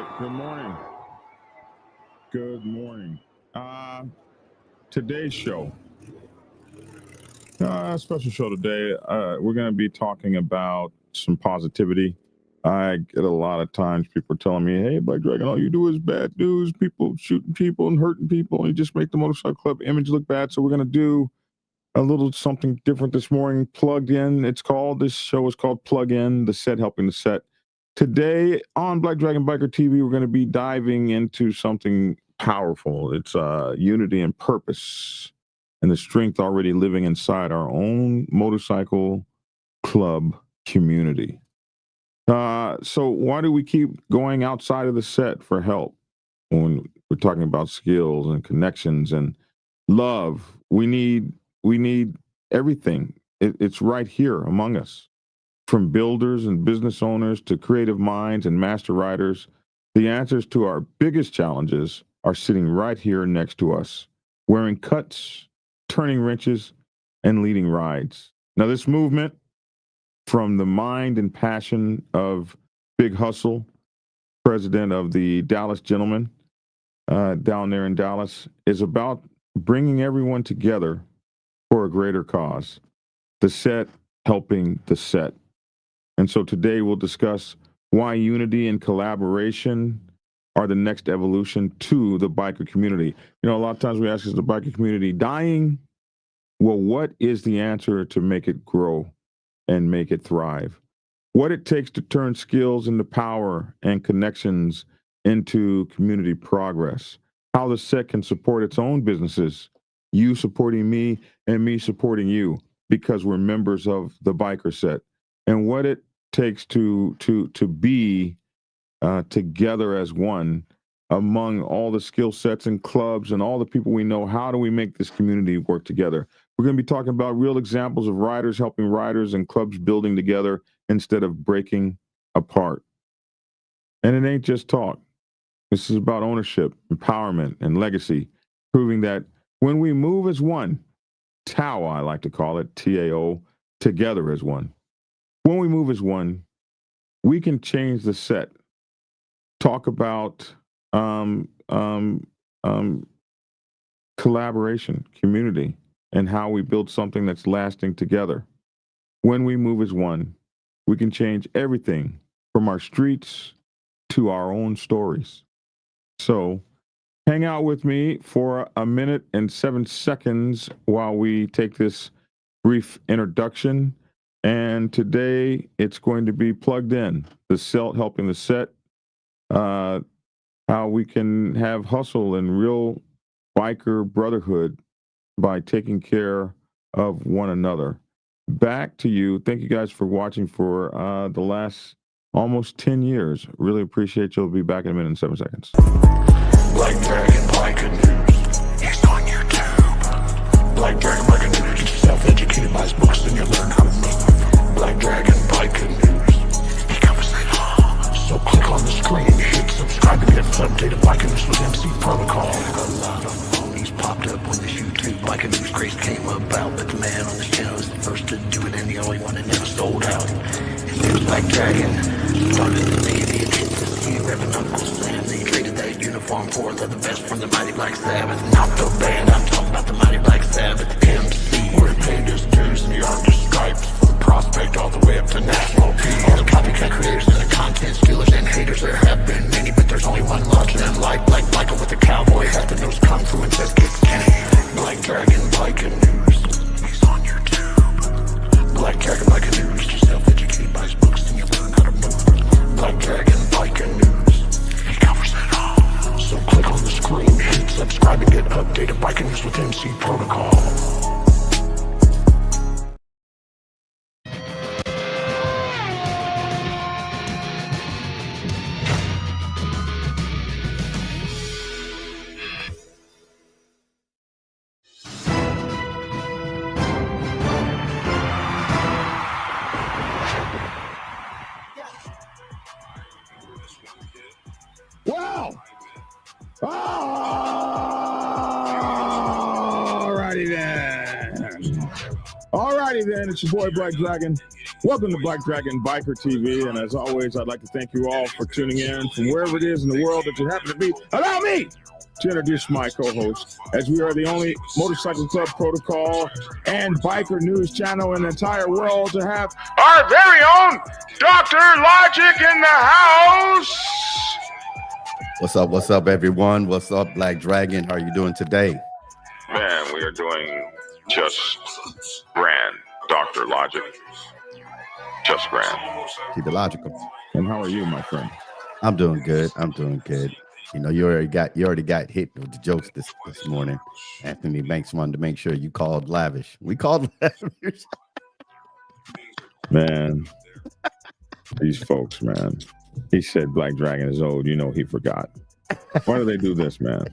right. Good morning. Good morning. Today's show, special show today. We're going to be talking about some positivity. I get a lot of times people telling me, "Hey, Black Dragon, all you do is bad news. People shooting people and hurting people, and you just make the motorcycle club image look bad." So we're going to do a little something different this morning. Plugged in. This show is called Plug In, the set helping the set. Today on Black Dragon Biker TV, we're going to be diving into something powerful. It's unity and purpose and the strength already living inside our own motorcycle club community. So why do we keep going outside of the set for help when we're talking about skills and connections and love? We need everything. It's right here among us. From builders and business owners to creative minds and master riders, the answers to our biggest challenges are sitting right here next to us, wearing cuts, turning wrenches, and leading rides. Now, this movement, from the mind and passion of Big Hustle, president of the Dallas Gentlemen, down there in Dallas, is about bringing everyone together for a greater cause. The set helping the set. And so today we'll discuss why unity and collaboration are the next evolution to the biker community. You know, a lot of times we ask, is the biker community dying? Well, what is the answer to make it grow and make it thrive? What it takes to turn skills into power and connections into community progress. How the set can support its own businesses, you supporting me and me supporting you because we're members of the biker set. And what it takes to be together as one among all the skill sets and clubs and all the people we know. How do we make this community work together? We're going to be talking about real examples of riders helping riders and clubs building together instead of breaking apart. And it ain't just talk. This is about ownership, empowerment, and legacy, proving that when we move as one, TAO, I like to call it, TAO, together as one. When we move as one, we can change the set. Talk about collaboration, community, and how we build something that's lasting together. When we move as one, we can change everything from our streets to our own stories. So hang out with me for a minute and 7 seconds while we take this brief introduction. And today it's going to be plugged in, the set helping the set, how we can have hustle and real biker brotherhood by taking care of one another. Back to you. Thank you guys for watching for the last almost 10 years. Really appreciate you. I'll be back in a minute and 7 seconds. Black Dragon Biker News. He's on YouTube. Black Dragon Biker News. Get yourself educated by his books and you'll learn how to move. Black Dragon Biker News. He covers it all. So click on the screen, hit subscribe to get updated Biker News with MC Protocol. A lot of phonies popped up when this YouTube Biker News craze came about, but the man on this channel is the first to do it and the only one that never sold out. His name's Black Dragon. Started the day he hit the scene, repping Uncle Sam. They traded that uniform for the best from the Mighty Black Sabbath. Not the band, I'm talking about the Mighty Black Sabbath. MC, where he paid his dues in the artist stripes, from prospect all the way up to national peace. All the copycat creators and the content stealers and haters, there have been many, but there's only one larger than life. Like Michael with the cowboy hat that knows kung fu and says kick Kenny. Black Dragon Biker News. He's on YouTube. Black Dragon Biker News. Get yourself educated by his books and you learn how to move. Black Dragon Biker News. He covers it all. So click on the screen, hit subscribe and get updated Biker News with MC Protocol. Wow! Alrighty then. It's your boy Black Dragon. Welcome to Black Dragon Biker TV, and as always, I'd like to thank you all for tuning in from wherever it is in the world that you happen to be. Allow me to introduce my co-host, as we are the only motorcycle club protocol and biker news channel in the entire world to have our very own Dr. Logic in the house. What's up, everyone? What's up, Black Dragon? How are you doing today? Man, we are doing just grand, Dr. Logic. Just grand. Keep it logical. And how are you, my friend? I'm doing good. You know, you already got hit with the jokes this morning. Anthony Banks wanted to make sure you called Lavish. We called Lavish. Man, these folks, man. He said Black Dragon is old. You know he forgot. Why do they do this, man?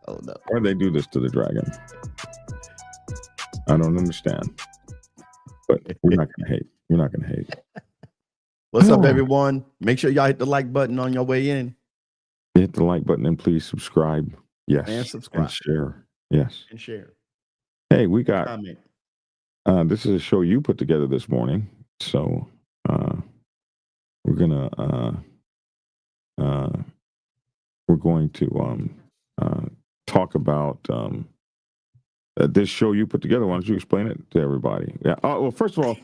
Oh no. Why do they do this to the dragon? I don't understand. But we're not gonna hate. We're not gonna hate. What's up, everyone? Make sure y'all hit the like button on your way in. Hit the like button and please subscribe. Yes. And subscribe. And share. Yes. And share. Hey, we got Comment. This is a show you put together this morning. So we're going to talk about this show you put together. Why don't you explain it to everybody? Yeah. Well, first of all,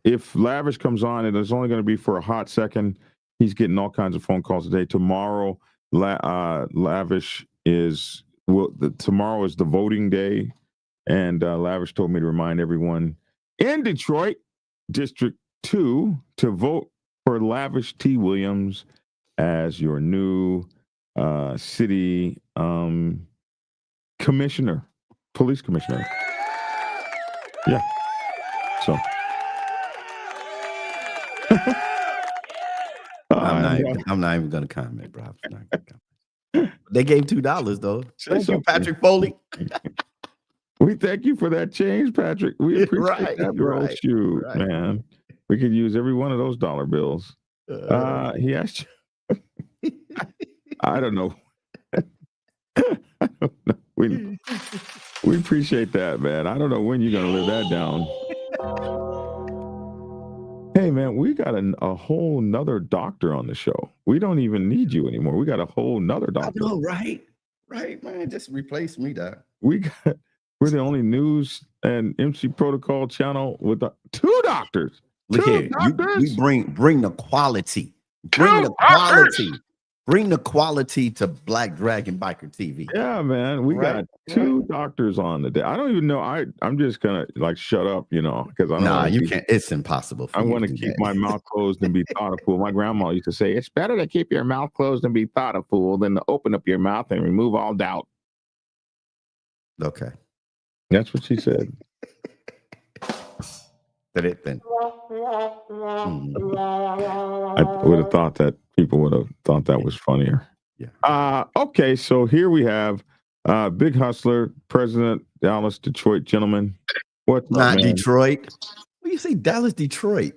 if Lavish comes on, it is only going to be for a hot second. He's getting all kinds of phone calls today. Tomorrow, Lavish is tomorrow is the voting day, and Lavish told me to remind everyone in Detroit, District 2, to vote for Lavish T. Williams as your new city commissioner, police commissioner. Yeah. So. I'm not even gonna comment, bro. They gave $2 though. Thank you, Patrick Foley. We thank you for that change, Patrick. We appreciate that, bro. Right, Shoot, right. man. We could use every one of those dollar bills. He asked you. I don't know. We appreciate that, man. I don't know when you're gonna live that down. Hey, man, we got a whole nother doctor on the show. We don't even need you anymore. We got a whole nother doctor. I know, right? Right, man. Just replace me, dog. We're the only news and MC protocol channel with two doctors. Look Two here, doctors? you bring the quality. Bring the quality to Black Dragon Biker TV. Yeah, man. We got two doctors on the day. I don't even know. I'm just gonna like shut up, because I don't you can't. It's impossible. I want to keep my mouth closed and be thought a fool. My grandma used to say, it's better to keep your mouth closed and be thought a fool than to open up your mouth and remove all doubt. Okay. That's what she said. That it then. I would have thought that people would have thought that was funnier. Yeah. Okay, so here we have Big Hustler, President, Dallas, Detroit gentleman. What's Not up, man? Detroit. What do you say, Dallas, Detroit?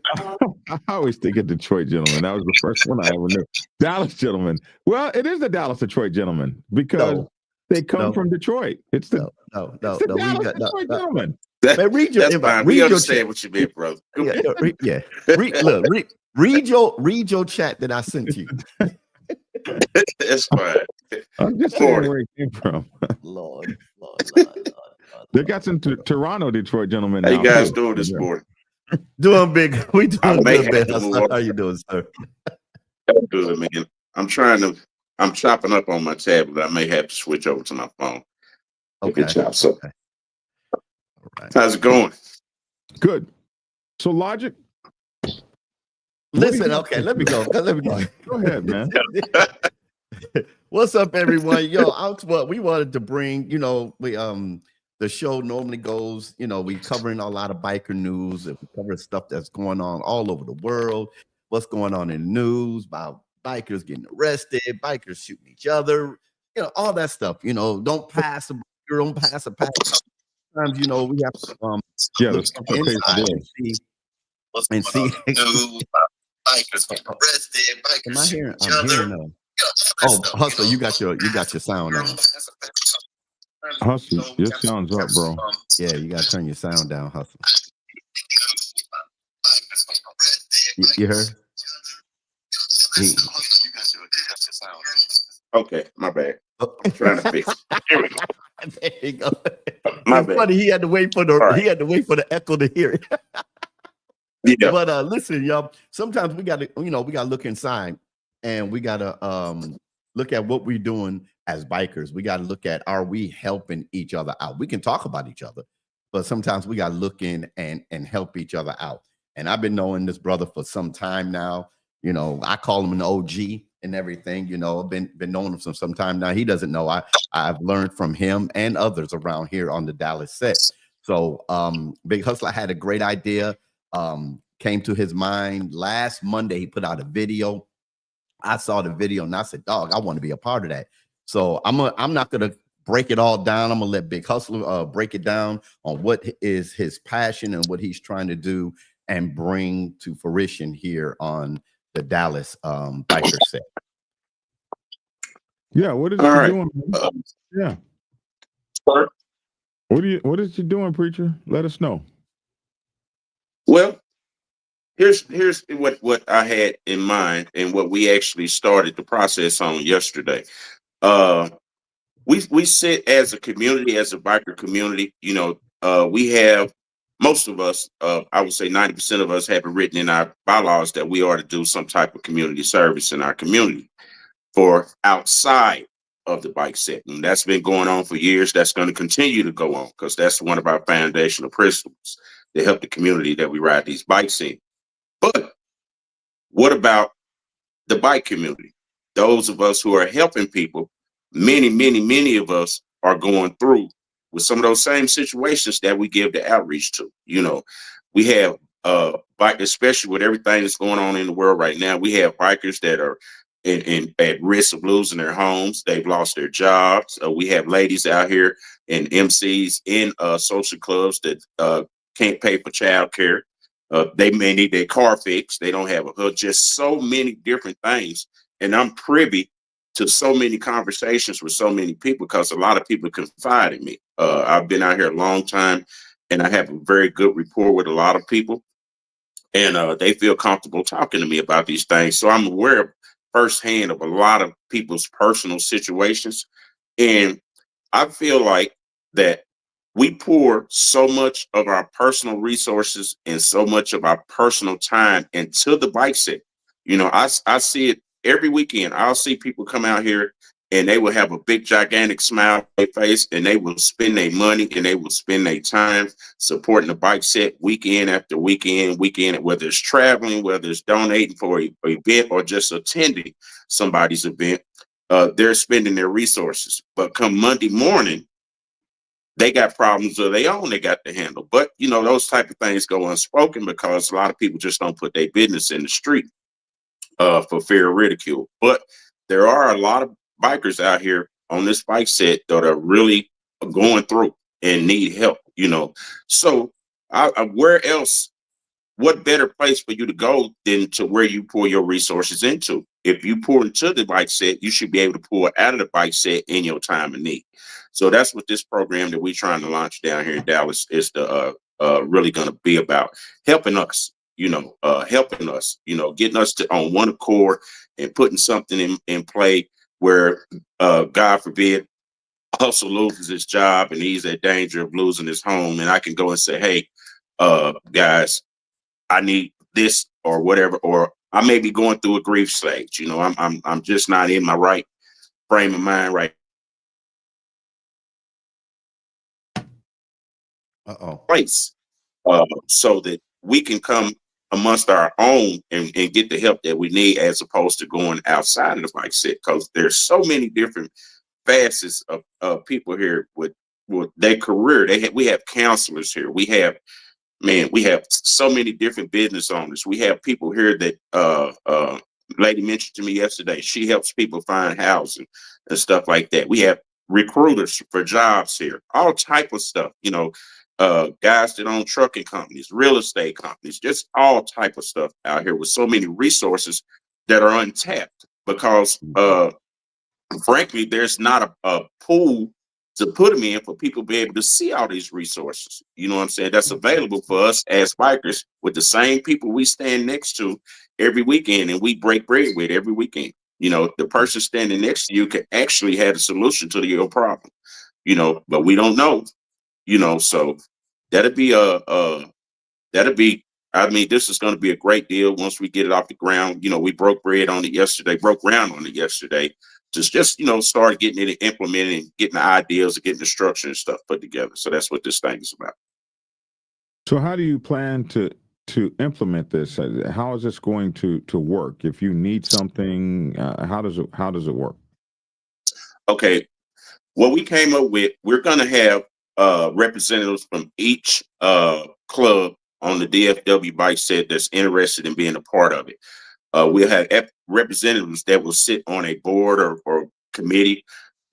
I always think of Detroit gentleman. That was the first one I ever knew. Dallas gentleman. Well, it is the Dallas Detroit gentleman because they come from Detroit. It's the no. Dallas Detroit gentleman. Man, read your That's fine. We understand what you mean, bro. Read your chat that I sent you. That's fine. I'm just saying where it came from. Lord. They got some Toronto Detroit gentlemen. How now, you guys too. doing this morning? Doing big. We doing good, man. How How you doing, sir? Good, man. I'm chopping up on my tablet. I may have to switch over to my phone. Okay. Chop, so. Okay. All right. How's it going? Good. So Logic. Listen, okay, let me go. Go ahead, man. What's up, everyone? Yo, we wanted to bring, the show normally goes, we covering a lot of biker news and we cover stuff that's going on all over the world. What's going on in the news about bikers getting arrested, bikers shooting each other, all that stuff. Don't pass a biker, don't pass a pass. Sometimes, we have to The stuff that pays the bills. and see. Bikers get arrested. Am I hearing? I'm hearing. Hustler, you got your sound on. Hustle, your sound's up, bro. Yeah, you gotta turn your sound down, Hustle. You heard? He, Okay, my bad. oh. I'm trying to fix it. Here we go. There you go. My It's bad. funny. He had to wait for All right. the echo to hear it. Yeah. But listen, y'all. Sometimes we got to, we got to look inside, and we got to look at what we're doing as bikers. We got to look at, are we helping each other out? We can talk about each other, but sometimes we got to look in and help each other out. And I've been knowing this brother for some time now. I call him an OG and everything. I've been knowing him for some time now. He doesn't know I've learned from him and others around here on the Dallas set. So Big Hustler had a great idea. Came to his mind last Monday. He put out a video. I saw the video and I said, dog, I want to be a part of that. So I'm not gonna break it all down. I'm gonna let Big Hustler break it down on what is his passion and what he's trying to do and bring to fruition here on the Dallas biker set. Yeah, what is All you right. doing? Man? Yeah. Sir? What is you doing, preacher? Let us know. Well, here's what I had in mind and what we actually started the process on yesterday. We sit as a community, as a biker community. We have, most of us, I would say 90% of us, have it written in our bylaws that we are to do some type of community service in our community for outside of the bike set. And that's been going on for years. That's going to continue to go on because that's one of our foundational principles to help the community that we ride these bikes in. But what about the bike community? Those of us who are helping people, many of us are going through with some of those same situations that we give the outreach to. We have bike, especially with everything that's going on in the world right now. We have bikers that are at risk of losing their homes. They've lost their jobs. We have ladies out here and MCs in social clubs that can't pay for childcare. They may need their car fixed. They don't have a hood. Just so many different things. And I'm privy to so many conversations with so many people because a lot of people confide in me. I've been out here a long time, and I have a very good rapport with a lot of people. And they feel comfortable talking to me about these things. So I'm aware firsthand of a lot of people's personal situations. And I feel like that we pour so much of our personal resources and so much of our personal time into the bike set. I see it every weekend. I'll see people come out here and they will have a big, gigantic smile on their face, and they will spend their money and they will spend their time supporting the bike set weekend after weekend, whether it's traveling, whether it's donating for an event or just attending somebody's event. They're spending their resources. But come Monday morning, they got problems of their own they got to handle. But, those type of things go unspoken because a lot of people just don't put their business in the street for fear of ridicule. But there are a lot of bikers out here on this bike set that are really going through and need help, So where else? What better place for you to go than to where you pour your resources into? If you pour into the bike set, you should be able to pour out of the bike set in your time of need. So that's what this program that we're trying to launch down here in Dallas is really going to be about, helping us, getting us to on one accord and putting something in play where, God forbid, Hustle loses his job and he's at danger of losing his home. And I can go and say, hey, guys, I need this or whatever, or I may be going through a grief stage. I'm just not in my right frame of mind right place, so that we can come amongst our own and get the help that we need, as opposed to going outside of the bike set, because there's so many different facets of people here with their career. We have counselors here. We have so many different business owners. We have people here that lady mentioned to me yesterday. She helps people find housing and stuff like that. We have recruiters for jobs here, all type of stuff, guys that own trucking companies, real estate companies, just all type of stuff out here with so many resources that are untapped because frankly, there's not a pool to put them in for people to be able to see all these resources. You know what I'm saying? That's available for us as bikers with the same people we stand next to every weekend and we break bread with every weekend. You know, the person standing next to you can actually have a solution to your problem, you know, but we don't know, you know, so that'll be that'll be, I mean, this is going to be a great deal once we get it off the ground. You know, we broke ground on it yesterday. Just you know, start getting it implemented and getting the ideas and getting the structure and stuff put together. So that's what this thing is about. So how do you plan to implement this? How is this going to work? If you need something, how does it work? Okay, what we came up with, we're going to have representatives from each club on the DFW bike set that's interested in being a part of it. We'll have representatives that will sit on a board or committee,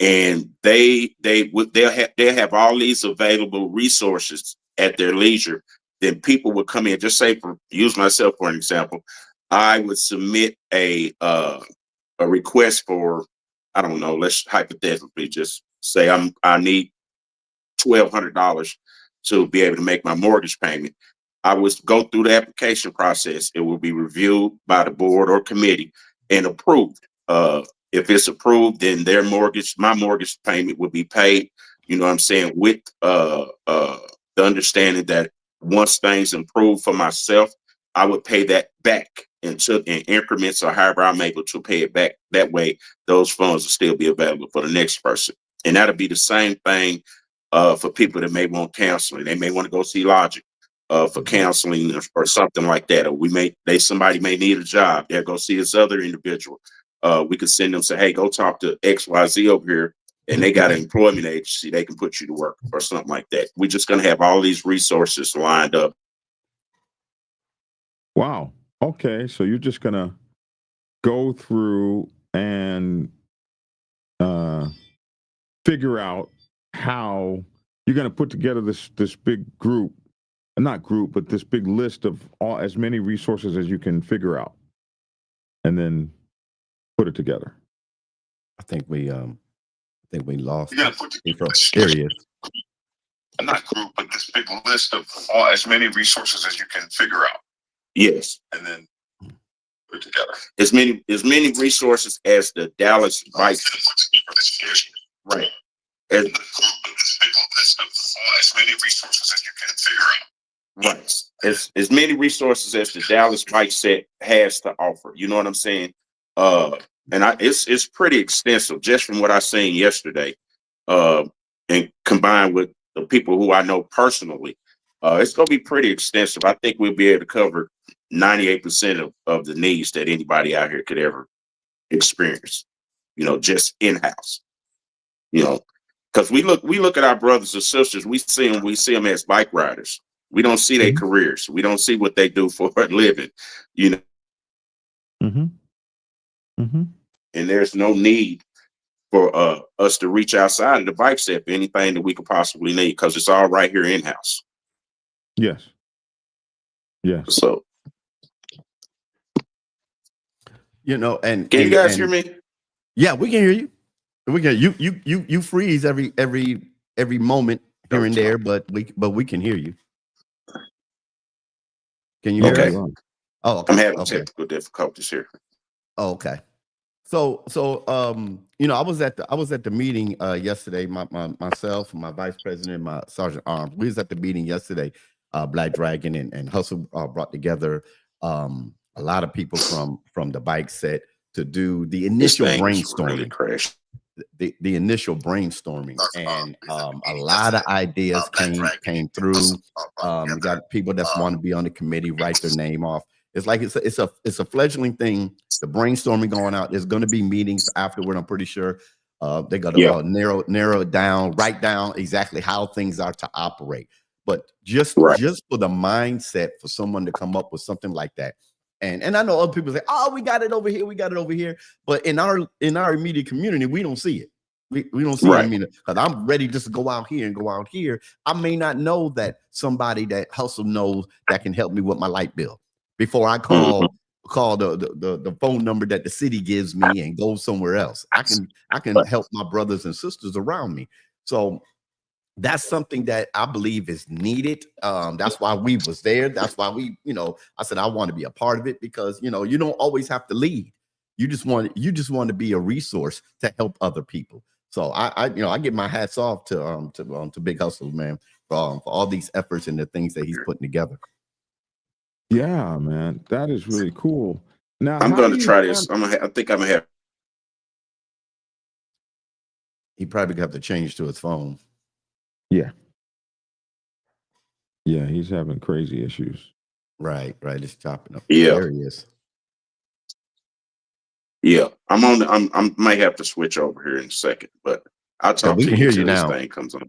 and they'll have all these available resources at their leisure. Then people would come in. Just say, use myself for an example, I would submit a request for, I don't know, let's hypothetically just say I need $1,200 to be able to make my mortgage payment. I would go through the application process. It will be reviewed by the board or committee and approved. If it's approved, then my mortgage payment would be paid. You know what I'm saying? With the understanding that once things improve for myself, I would pay that back in increments or however I'm able to pay it back. That way, those funds will still be available for the next person. And that'll be the same thing for people that may want counseling. They may want to go see Logic for counseling or something like that. Or somebody may need a job. They'll go see this other individual. We could send them, say, hey, go talk to XYZ over here, and they got an employment agency. They can put you to work or something like that. We're just going to have all these resources lined up. Wow. Okay. So you're just going to go through and figure out how you're going to put together this big group, not group, but this big list of as many resources as you can figure out, and then put it together. I think we lost. You gotta put together There he is. not group, but this big list of as many resources as you can figure out. Yes. And then put it together. As many resources as the Dallas bike. Right. This big list of as many resources as you can figure out. Right. As many resources as the Dallas bike set has to offer. You know what I'm saying? And it's pretty extensive just from what I seen yesterday. And combined with the people who I know personally, it's gonna be pretty extensive. I think we'll be able to cover 98% of the needs that anybody out here could ever experience, you know, just in-house. You know, because we look at our brothers and sisters, we see them as bike riders. We don't see their careers. We don't see what they do for a living, you know. And there's no need for us to reach outside of the bike set for anything that we could possibly need, because it's all right here in-house. Yes. So, you know, and can you guys hear me? Yeah, we can hear you. We can. You freeze every moment here and there, but we can hear you. Can you hear us? Oh, okay. I'm having technical difficulties here. Oh, okay. So you know, I was at the meeting yesterday. Myself, my vice president, my sergeant arms. We was at the meeting yesterday. Black Dragon and Hustle brought together a lot of people from the bike set to do the initial brainstorming. Really the initial brainstorming, and a lot of ideas came through. We got people that want to be on the committee, write their name off. It's like it's a fledgling thing. The brainstorming going out. There's going to be meetings afterward. I'm pretty sure they got to narrow it down, write down exactly how things are to operate. But just for the mindset for someone to come up with something like that. And I know other people say, "Oh, we got it over here. We got it over here." But in our immediate community, we don't see it. We don't see it. I mean, because I'm ready just to go out here and go out here. I may not know that somebody that Hustle knows that can help me with my light bill before I call the phone number that the city gives me and go somewhere else. I can help my brothers and sisters around me. So that's something that I believe is needed. That's why we was there. That's why we, I said I want to be a part of it, because you don't always have to lead. You just want to be a resource to help other people. So I give my hats off to Big Hustla, man, for all these efforts and the things that he's putting together. Yeah, man, that is really cool. Now, I'm how going do to you try this. I think I'm gonna have. He probably got to change to his phone. Yeah. Yeah, he's having crazy issues. Right. It's chopping up. Yeah. There he is. Yeah, I might have to switch over here in a second, but I'll talk we to can you hear until you this now. thing comes on.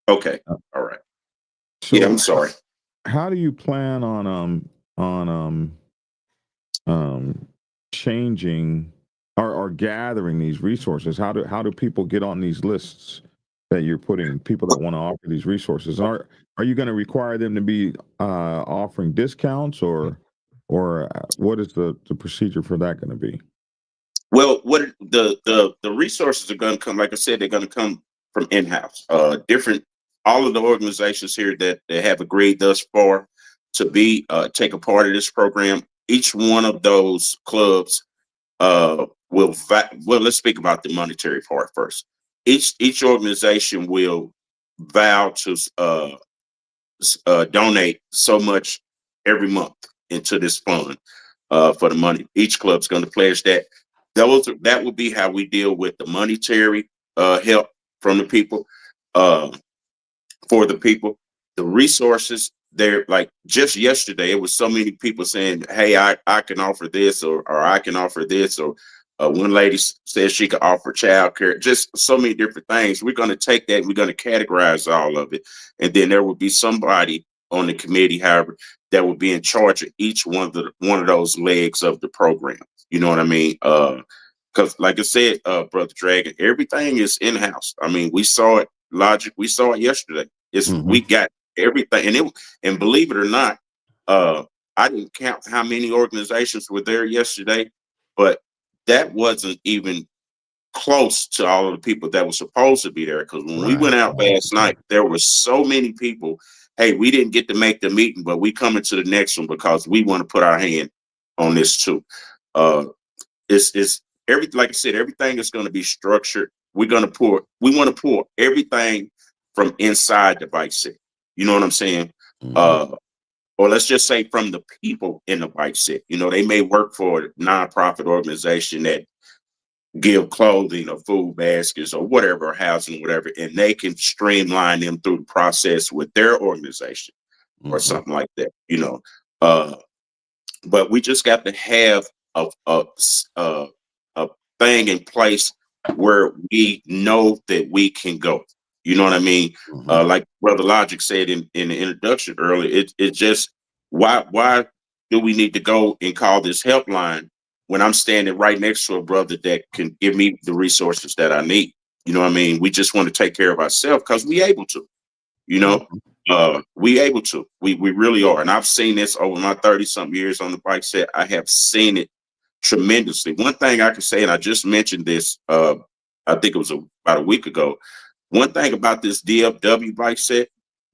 Okay. Uh, All right. So Yeah, I'm sorry. How do you plan on changing or gathering these resources? How do people get on these lists that you're putting, people that want to offer these resources? And are you going to require them to be offering discounts, or what is the procedure for that going to be? Well, what the resources are going to come, like I said, they're going to come from in-house. All of the organizations here that have agreed thus far to be take a part of this program. Each one of those clubs well, let's speak about the monetary part first. Each organization will vow to donate so much every month into this fund for the money. Each club's going to pledge that. That will be how we deal with the monetary help from the people, for the people. The resources, there, like just yesterday, it was so many people saying, hey, I can offer this, or I can offer this, or one lady said she could offer childcare, just so many different things. We're going to take that, we're going to categorize all of it. And then there will be somebody on the committee, however, that will be in charge of each one of those legs of the program. You know what I mean? Because like I said, Brother Dragon, everything is in-house. I mean, we saw it, Logic, we saw it yesterday. We got everything, and believe it or not, I didn't count how many organizations were there yesterday, but that wasn't even close to all of the people that were supposed to be there. Because when we went out last night, there were so many people. Hey, we didn't get to make the meeting, but we coming to the next one because we want to put our hand on this too. It's everything. Like I said, everything is going to be structured. We want to pour everything from inside the bike set. You know what I'm saying? Or let's just say from the people in the bike set. They may work for a nonprofit organization that give clothing or food baskets or whatever, or housing, whatever, and they can streamline them through the process with their organization or something like that. But we just got to have a thing in place where we know that we can go. You know what I mean? Like Brother Logic said in the introduction earlier, it's just why do we need to go and call this helpline when I'm standing right next to a brother that can give me the resources that I need? You know what I mean? We just want to take care of ourselves because we able to. We able to. We really are. And I've seen this over my 30-something years on the bike set. I have seen it tremendously. One thing I can say, and I just mentioned this, I think it was about a week ago. One thing about this DFW bike set,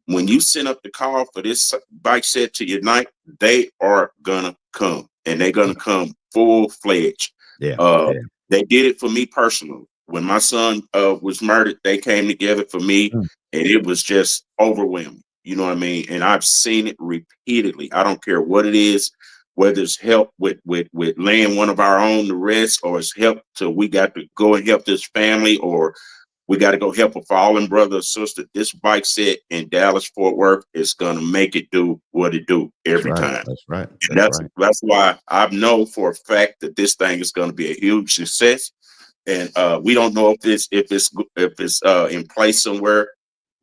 when you send up the call for this bike set to unite, they are gonna come, and they're gonna come full-fledged. They did it for me personally. When my son was murdered, they came together for me, and it was just overwhelming. You know what I mean? And I've seen it repeatedly. I don't care what it is, whether it's help with laying one of our own to rest, or it's help we got to go and help this family, or we got to go help a fallen brother or sister. This bike set in Dallas, Fort Worth is going to make it do what it do every time. That's right. That's why I know for a fact that this thing is going to be a huge success. And we don't know if it's in place somewhere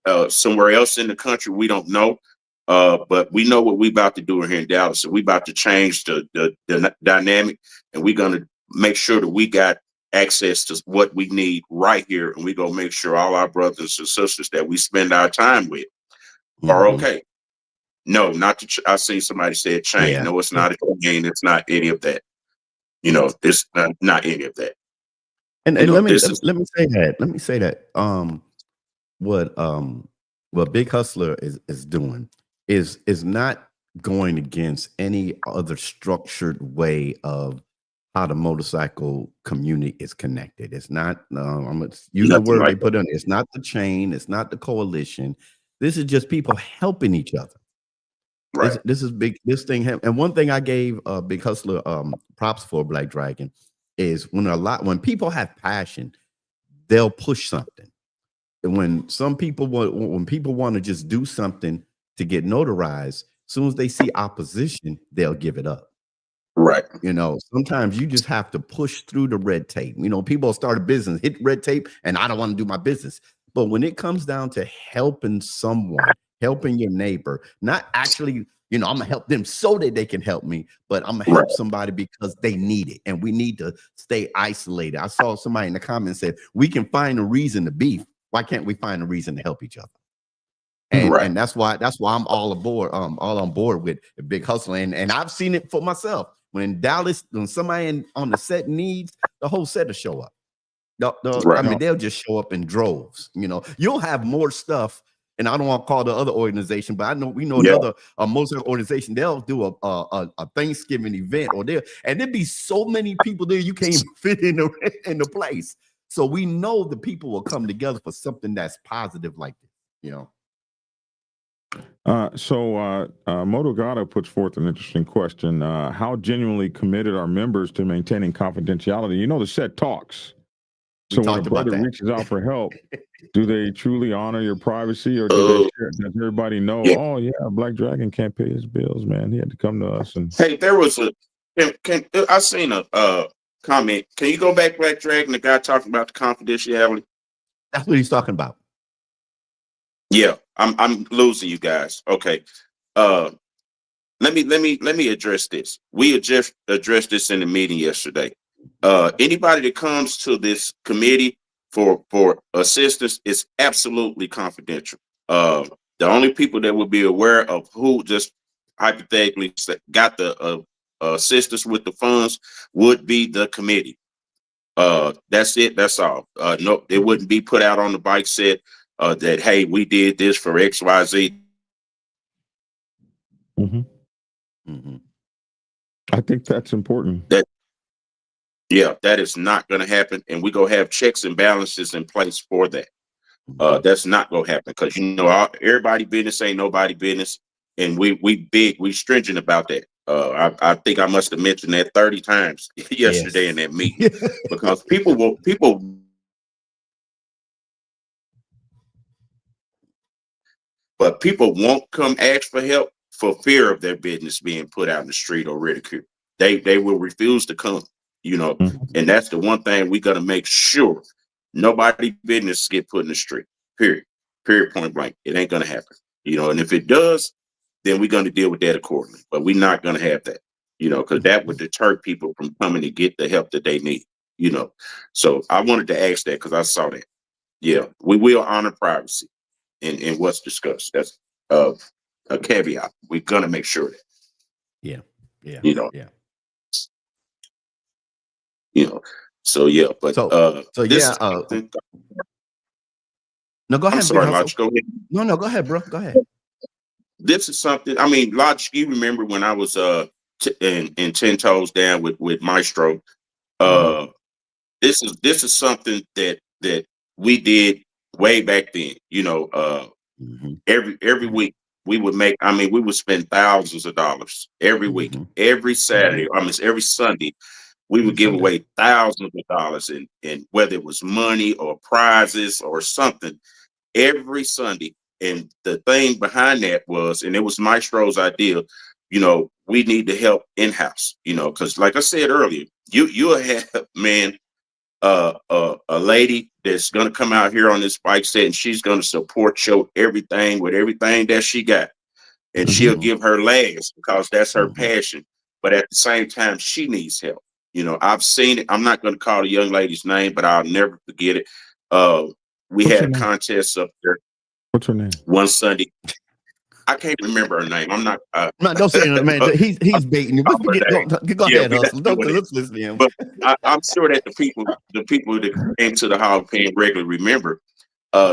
else in the country. We don't know. But we know what we about to do here in Dallas. So we about to change the dynamic, and we're going to make sure that we got access to what we need right here. And we going to make sure all our brothers and sisters that we spend our time with are okay. No, not to, I seen somebody say chain. Yeah. No, it's not a chain. It's not any of that. It's not any of that. And let me say that. what Big Hustler is doing is not going against any other structured way of how the motorcycle community is connected. It's not, I'm going to use the Nothing word they like that. put on, it's not the chain, it's not the coalition. This is just people helping each other. Right. This is big. This thing, and one thing I gave Big Hustler props for Black Dragon is when people have passion, they'll push something. And when people want to just do something to get notarized, as soon as they see opposition, they'll give it up. Right. You know, sometimes you just have to push through the red tape. You know, people start a business, hit red tape, and I don't want to do my business. But when it comes down to helping someone, helping your neighbor, not actually, you know, I'm gonna help them so that they can help me, but I'm gonna help somebody because they need it, and we need to stay isolated. I saw somebody in the comments said we can find a reason to beef. Why can't we find a reason to help each other? And that's why I'm all on board with Big Hustler, and I've seen it for myself. When somebody on the set needs, the whole set will show up. I mean, they'll just show up in droves. You know, you'll have more stuff. And I don't want to call the other organization, but we know another motorcycle organization. They'll do a Thanksgiving event, and there'd be so many people there you can't even fit in the place. So we know the people will come together for something that's positive like this. You know. Motogata puts forth an interesting question. How genuinely committed are members to maintaining confidentiality? You know, the set talks. So when a brother reaches out for help, do they truly honor your privacy, or does everybody know, oh yeah, Black Dragon can't pay his bills, man. He had to come to us. And hey, there was I seen a comment. Can you go back, Black Dragon, the guy talking about the confidentiality? That's what he's talking about. Yeah, I'm losing you guys. Okay. Let me address this. We just addressed this in the meeting yesterday. Anybody that comes to this committee for assistance is absolutely confidential. The only people that would be aware of who just hypothetically got the assistance with the funds would be the committee. That's it. That's all. No, it wouldn't be put out on the bike set that, hey, we did this for XYZ. Mm-hmm. Mm-hmm. I think that's important. That is not going to happen, and we're going to have checks and balances in place for that. That's not going to happen because, you know, everybody business ain't nobody business, and we stringent about that. I think I must have mentioned that 30 times yesterday in that meeting because people won't come ask for help for fear of their business being put out in the street or ridiculed. They will refuse to come. You know, and that's the one thing we got to make sure nobody business get put in the street. Period, point blank. It ain't going to happen. You know, and if it does, then we're going to deal with that accordingly. But we're not going to have that. You know, because that would deter people from coming to get the help that they need. You know, so I wanted to ask that because I saw that. Yeah, we will honor privacy in what's discussed. That's a caveat. We're going to make sure that. Yeah. You know. Yeah. You know, so yeah, but no, go ahead. I'm sorry, Logic, go ahead. No, go ahead, bro. Go ahead. This is something. I mean, Logic, you remember when I was in 10 Toes Down with Maestro? This is something that we did way back then. You know, every week we would make. I mean, we would spend thousands of dollars every week, every Saturday. I mean, every Sunday. We would give away thousands of dollars in whether it was money or prizes or something every Sunday. And the thing behind that was, and it was Maestro's idea, you know, we need to help in-house, you know, because like I said earlier, you'll have, man, a lady that's going to come out here on this bike set and she's going to support your everything with everything that she got. And she'll give her last because that's her passion. But at the same time, she needs help. You know, I've seen it. I'm not going to call the young lady's name, but I'll never forget it. We had a contest up there. What's her name? One Sunday. I can't remember her name. I'm not. Don't say that, man. He's baiting you. Go ahead, Hustle. Don't listen to him. But I'm sure that the people that came to the Hall of Fame regularly remember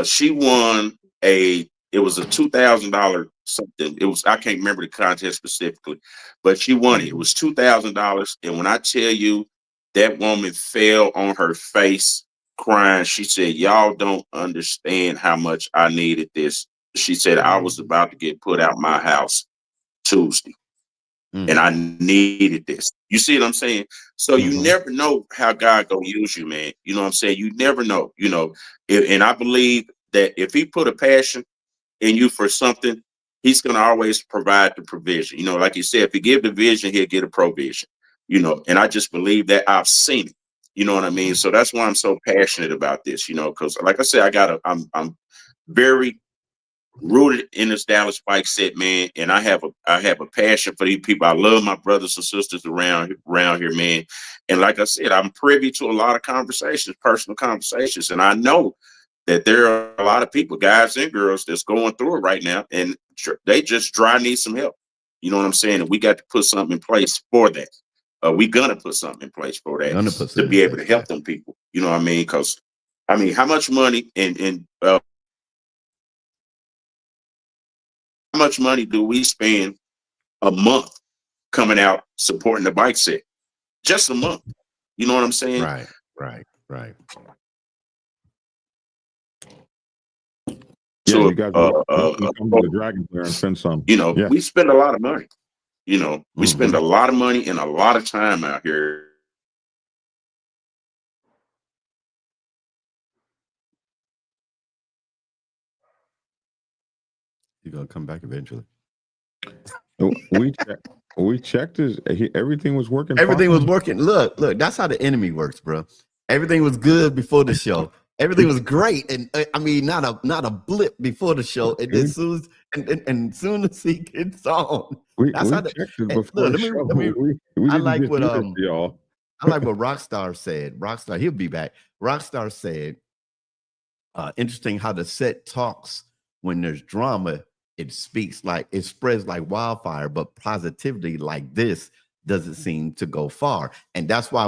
She won it was a $2,000 something. It was, I can't remember the contest specifically, but she won it. It was $2,000. And when I tell you that woman fell on her face crying, she said, "Y'all don't understand how much I needed this." She said, "I was about to get put out my house Tuesday and I needed this." You see what I'm saying? So you never know how God gonna use you, man. You know what I'm saying? You never know, and I believe that if he put a passion in you for something, he's gonna always provide the provision. Like you said, if he give the vision, he'll get a provision, and I just believe that. I've seen it. You know what I mean? So that's why I'm so passionate about this, because like I said, I'm very rooted in this Dallas bike set, man, and I have a passion for these people. I love my brothers and sisters around here, man. And like I said, I'm privy to a lot of conversations, personal conversations, and I know that there are a lot of people, guys and girls, that's going through it right now, and they just dry need some help. You know what I'm saying? And we got to put something in place for that. We gonna put something in place for that to be able to help them people. You know what I mean? Because how much money how much money do we spend a month coming out supporting the bike set? Just a month. You know what I'm saying? Right. Yeah, you guys come to the Dragon Fair and spend some. We spend a lot of money. We spend a lot of money and a lot of time out here. You're gonna come back eventually. We checked everything was working. Everything was working. Look, that's how the enemy works, bro. Everything was good before the show. Everything was great, and I mean, not a blip before the show. And then soon as he gets on, that's how checked it before the show. I like what Rockstar said. Rockstar, he'll be back. Rockstar said, interesting how the set talks when there's drama. It spreads like wildfire, but positivity like this doesn't seem to go far. And that's why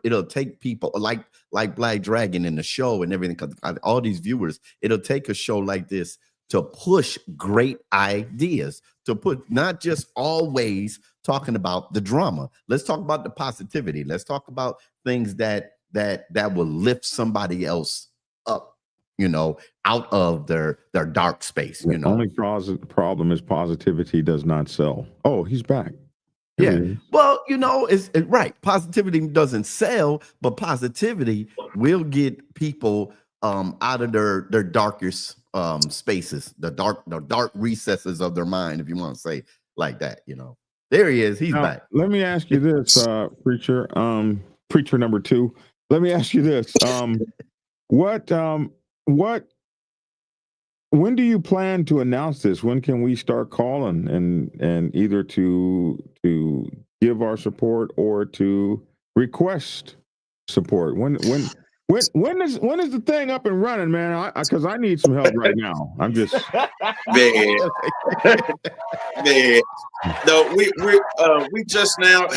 it'll take people like Black Dragon in the show and everything, because all these viewers, it'll take a show like this to push great ideas, to put not just always talking about the drama. Let's talk about the positivity. Let's talk about things that will lift somebody else up, out of their dark space. The only problem is positivity does not sell. Oh, he's back. Yeah. Well, it's right. Positivity doesn't sell, but positivity will get people out of their darkest spaces, the dark recesses of their mind, if you want to say like that. There he is. He's back. Let me ask you this, preacher number 2. Let me ask you this. When do you plan to announce this? When can we start calling and either to give our support or to request support? When is the thing up and running, man? Because I need some help right now. I'm just man. No, we just now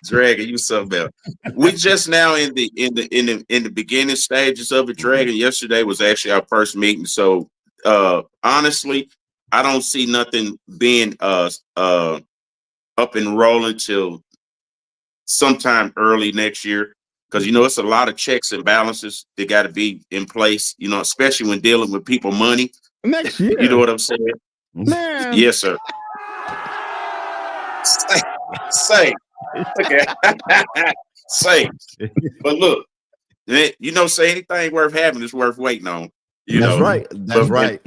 Dragon, you something else. We just now in the beginning stages of it. Dragon, yesterday was actually our first meeting. So honestly, I don't see nothing being up and rolling till sometime early next year. Because it's a lot of checks and balances that got to be in place, especially when dealing with people money. Next year. You know what I'm saying? Man. Yes, sir. Say. Okay. Say. But look, say anything worth having is worth waiting on. That's right. That's right.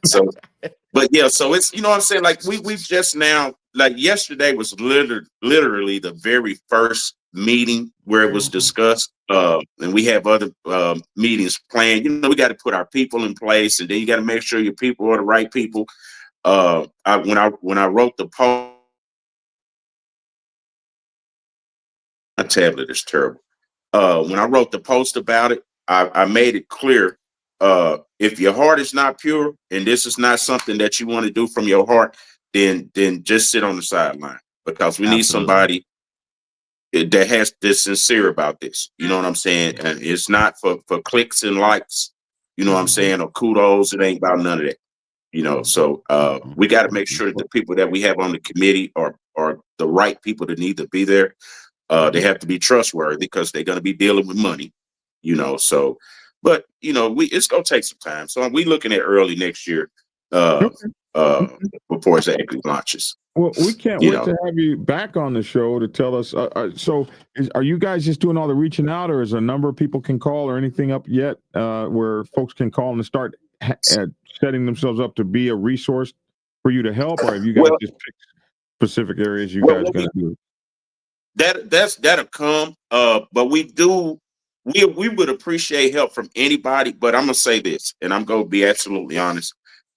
So, but yeah, so it's, what I'm saying? Like we've just now, like yesterday was literally the very first meeting where it was discussed. And we have other meetings planned. We got to put our people in place, and then you got to make sure your people are the right people. When I wrote the post, my tablet is terrible. When I wrote the post about it, I made it clear. If your heart is not pure and this is not something that you want to do from your heart, then just sit on the sideline, because we need somebody that's sincere about this. You know what I'm saying? And it's not for clicks and likes. You know what I'm saying? Or kudos. It ain't about none of that. You know, so we got to make sure that the people that we have on the committee are the right people that need to be there. They have to be trustworthy because they're going to be dealing with money. You know, so, but you know, it's gonna take some time. So we looking at early next year before it actually launches. Well, we can't You wait know. to have you back on the show to tell us. Are you guys just doing all the reaching out, or is there a number of people can call or anything up yet where folks can call and start setting themselves up to be a resource for you to help, or have you guys just picked specific areas you guys going to do? That'll come. But we would appreciate help from anybody. But I'm gonna say this, and I'm gonna be absolutely honest.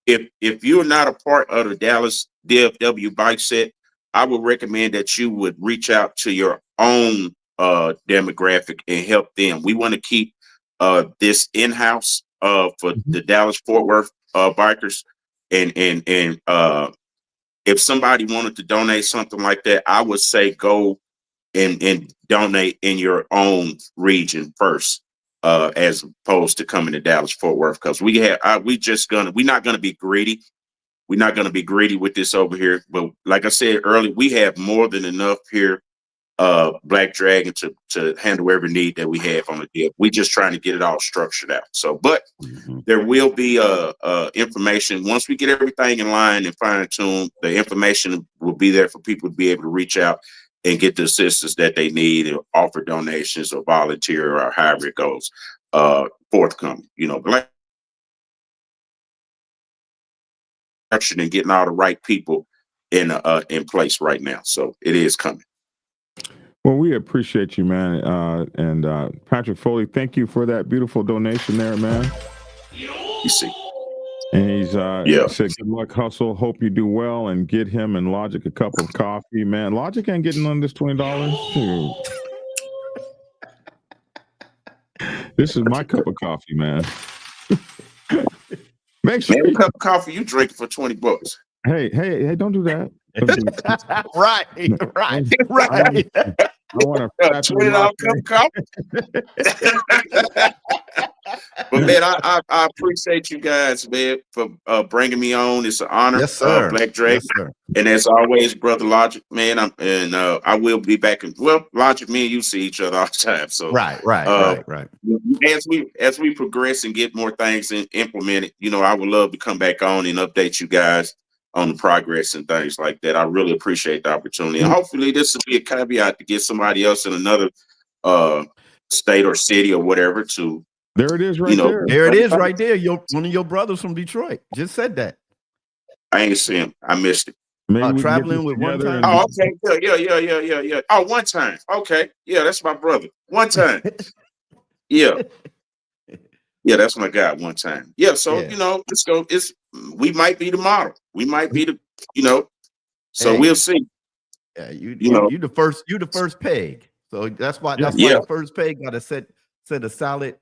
If you're not a part of the Dallas DFW bike set, I would recommend that you would reach out to your own demographic and help them. We want to keep this in-house for the Dallas Fort Worth bikers, and if somebody wanted to donate something like that, I would say go and donate in your own region first, as opposed to coming to Dallas Fort Worth, because we're not gonna be greedy. We're not gonna be greedy with this over here. But like I said earlier, we have more than enough here, Black Dragon, to handle every need that we have on the deal. We're just trying to get it all structured out. So, but there will be information once we get everything in line and fine tuned. The information will be there for people to be able to reach out and get the assistance that they need, or offer donations or volunteer, or however it goes, forthcoming. You know, Black action and getting all the right people in place right now. So it is coming. Well, we appreciate you, man. And Patrick Foley, thank you for that beautiful donation there, man. You see. And he's said, good luck, hustle. Hope you do well, and get him and Logic a cup of coffee, man. Logic ain't getting on this $20. This is my cup of coffee, man. Make sure a cup of coffee you drink for $20. Hey, don't do that. Right. I want a $20 cup of coffee. But man, I appreciate you guys, man, for bringing me on. It's an honor. Yes, sir. Black Drake. Yes, sir. And as always, brother Logic, man, I will be back. Logic, me and you see each other all the time. So right. As we progress and get more things implemented, you know, I would love to come back on and update you guys on the progress and things like that. I really appreciate the opportunity. And hopefully this will be a caveat to get somebody else in another state or city or whatever to. There it is, right there. There it is, right there. One of your brothers from Detroit just said that. I ain't see him. I missed it. Traveling with one time. Oh, okay. Yeah. Oh, one time. Okay. Yeah, that's my brother. One time. Yeah. Yeah, that's my guy. One time. Yeah. So you know, let's go. We might be the model. We might be the. You know. So we'll see. Yeah, you the first. You the first peg. So that's why. That's why the first peg got to set a solid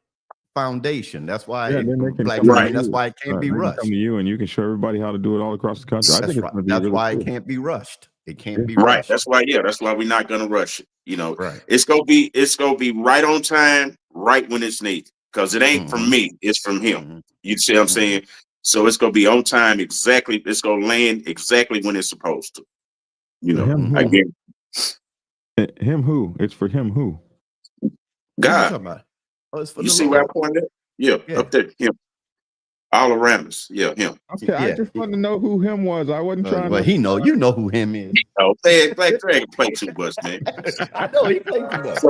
foundation. That's why that's why it can't be rushed. Come to you, and you can show everybody how to do it all across the country. That's why it can't be rushed. It can't be right. rushed. That's why we're not gonna rush it. You know, it's gonna be right on time, right when it's needed. Because it ain't from me, it's from him. You see what I'm saying? So it's gonna be on time exactly. It's gonna land exactly when it's supposed to. You know, him who? It's for him who? God. You see where I pointed at? Yeah, up there, him. All around us. Yeah, him. Okay, I just wanted to know who him was. I wasn't trying to. You know who him is. Oh, Black Dragon play too much, man. I know he played too much.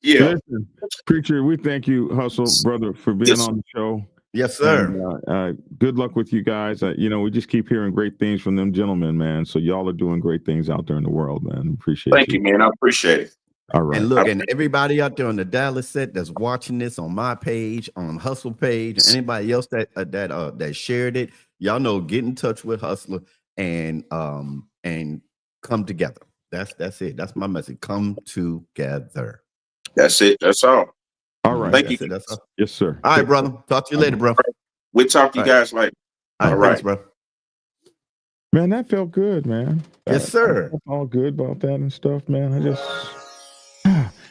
Yeah. Listen, Preacher, we thank you, Hustle, brother, for being on the show. Yes, sir. And, good luck with you guys. You know, we just keep hearing great things from them gentlemen, man. So y'all are doing great things out there in the world, man. Appreciate Thank you, man. I appreciate it. All right. And look, and everybody out there on the Dallas set that's watching this on my page, on Hustle page, and anybody else that shared it, y'all know, get in touch with Hustler and come together. That's it. That's my message. Come together. That's it. That's all. All right. Thank you. That's all. Yes, sir. All right, brother. Talk to you later, bro. We'll talk to you guys later. All right, thanks, bro. Man, that felt good, man. Yes, sir. I'm all good about that and stuff, man. I just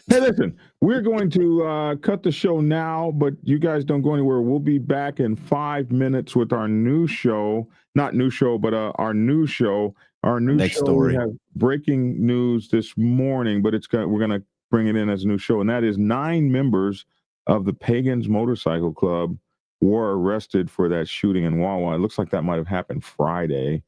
hey, listen, we're going to cut the show now, but you guys don't go anywhere. We'll be back in 5 minutes with our new show. Not new show, but our new show. Our new Next show. story. We have breaking news this morning, but we're going to bring it in as a new show, and that is 9 members of the Pagans Motorcycle Club were arrested for that shooting in Wawa. It looks like that might have happened Friday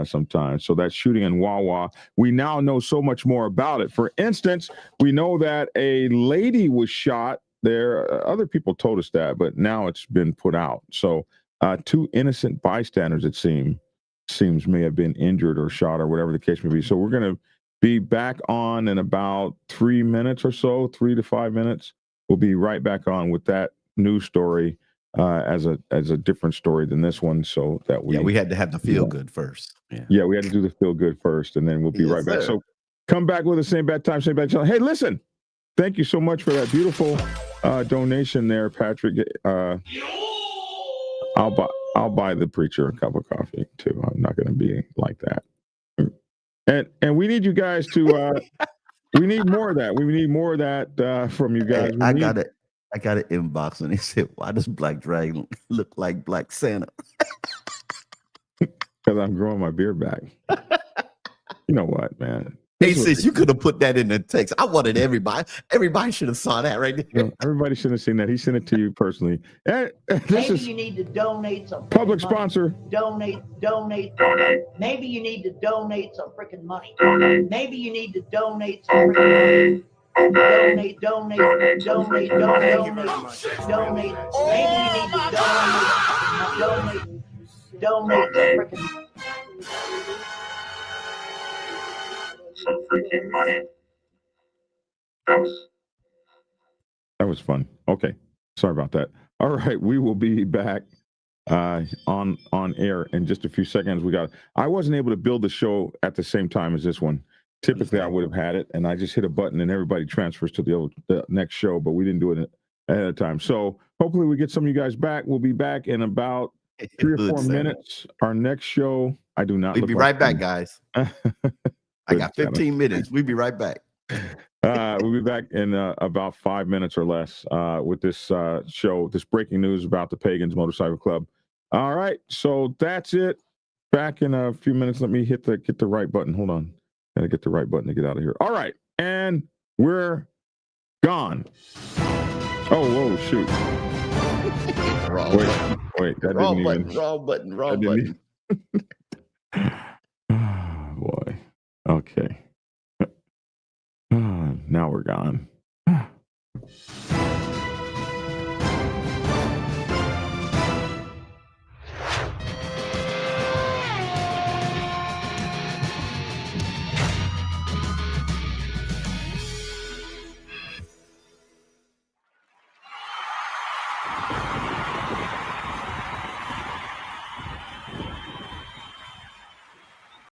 sometime. So that shooting in Wawa, we now know so much more about it. For instance, we know that a lady was shot there. Other people told us that, but now it's been put out. So 2 innocent bystanders, it seems may have been injured or shot or whatever the case may be. So we're going to be back on in about 3 minutes or so, 3 to 5 minutes. We'll be right back on with that news story as a different story than this one, so that we had to have the feel good first. Yeah, we had to do the feel good first, and then we'll be right back. So come back with the same bad time, same bad channel. Hey, listen, thank you so much for that beautiful donation there, Patrick. I'll buy the preacher a cup of coffee too. I'm not going to be like that. And we need you guys to. We need more of that. We need more of that from you guys. Hey, I got an inbox and they said, "Why does Black Dragon look like Black Santa?" Because I'm growing my beard back. You know what, man? Hey, sis, you could have put that in the text. I wanted everybody. Everybody should have saw that right there. You know, everybody should have seen that. He sent it to you personally. And Maybe you need to donate some public money. sponsor. Donate. Maybe you need to donate some freaking money. Maybe you need to donate some freaking money. Donate. Maybe you need to donate. Donate some freaking That was fun. Okay. Sorry about that. All right. We will be back on air in just a few seconds. I wasn't able to build the show at the same time as this one. Typically I would have had it, and I just hit a button and everybody transfers to the next show, but we didn't do it ahead of time. So hopefully we get some of you guys back. We'll be back in about 3 or 4 minutes. Our next show, I do not. We'll be right back, guys. I got 15 minutes. We'll be right back. We'll be back in about 5 minutes or less with this show, this breaking news about the Pagans Motorcycle Club. All right, so that's it. Back in a few minutes. Let me get the right button. Hold on, gotta get the right button to get out of here. All right, and we're gone. Oh, whoa, shoot! Wait, that wrong didn't button. even. Wrong button. Oh, boy. Okay. Now we're gone.